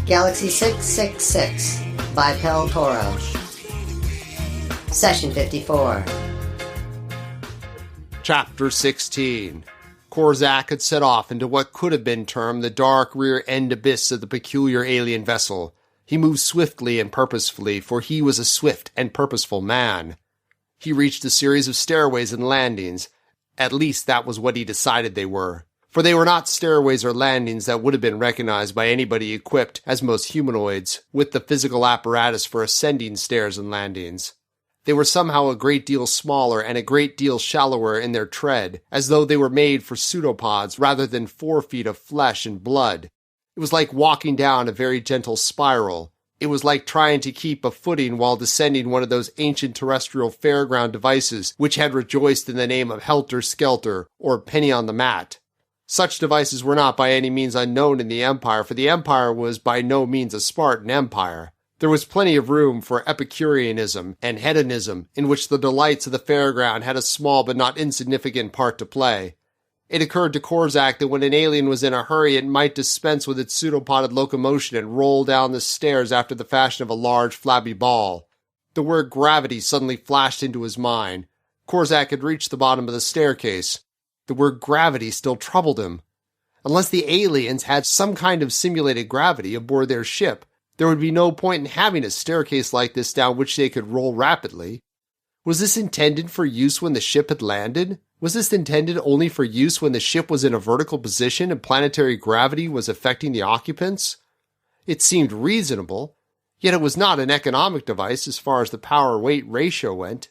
Galaxy 666 by Pel Toro. Session 54. Chapter 16. Korzaak had set off into what could have been termed the dark rear-end abyss of the peculiar alien vessel. He moved swiftly and purposefully, for he was a swift and purposeful man. He reached a series of stairways and landings. At least that was what he decided they were. For they were not stairways or landings that would have been recognized by anybody equipped, as most humanoids, with the physical apparatus for ascending stairs and landings. They were somehow a great deal smaller and a great deal shallower in their tread, as though they were made for pseudopods rather than 4 feet of flesh and blood. It was like walking down a very gentle spiral. It was like trying to keep a footing while descending one of those ancient terrestrial fairground devices which had rejoiced in the name of helter-skelter or penny on the mat. Such devices were not by any means unknown in the Empire, for the Empire was by no means a Spartan empire. There was plenty of room for Epicureanism and hedonism, in which the delights of the fairground had a small but not insignificant part to play. It occurred to Korzaak that when an alien was in a hurry, it might dispense with its pseudopoded locomotion and roll down the stairs after the fashion of a large flabby ball. The word gravity suddenly flashed into his mind. Korzaak had reached the bottom of the staircase. The word gravity still troubled him. Unless the aliens had some kind of simulated gravity aboard their ship, there would be no point in having a staircase like this down which they could roll rapidly. Was this intended for use when the ship had landed? Was this intended only for use when the ship was in a vertical position and planetary gravity was affecting the occupants? It seemed reasonable, yet it was not an economic device as far as the power-weight ratio went.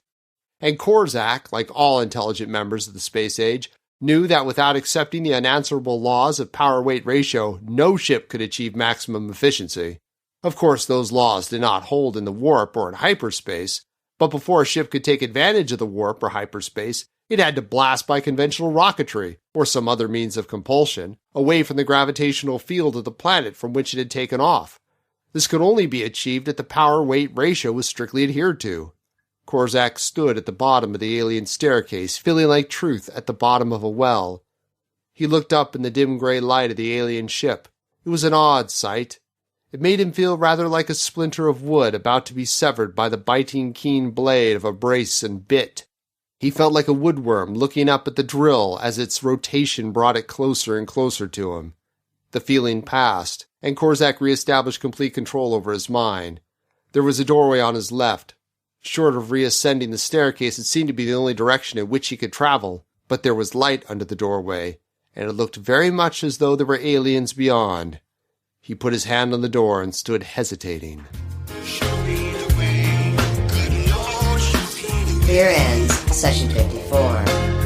And Korzaak, like all intelligent members of the space age, knew that without accepting the unanswerable laws of power-weight ratio, no ship could achieve maximum efficiency. Of course, those laws did not hold in the warp or in hyperspace, but before a ship could take advantage of the warp or hyperspace, it had to blast by conventional rocketry, or some other means of compulsion, away from the gravitational field of the planet from which it had taken off. This could only be achieved if the power-weight ratio was strictly adhered to. Korzaak stood at the bottom of the alien staircase, feeling like truth at the bottom of a well. He looked up in the dim gray light of the alien ship. It was an odd sight. It made him feel rather like a splinter of wood about to be severed by the biting keen blade of a brace and bit. He felt like a woodworm looking up at the drill as its rotation brought it closer and closer to him. The feeling passed, and Korzaak reestablished complete control over his mind. There was a doorway on his left. Short of reascending the staircase, it seemed to be the only direction in which he could travel, but there was light under the doorway, and it looked very much as though there were aliens beyond. He put his hand on the door and stood hesitating. Here ends Session 54.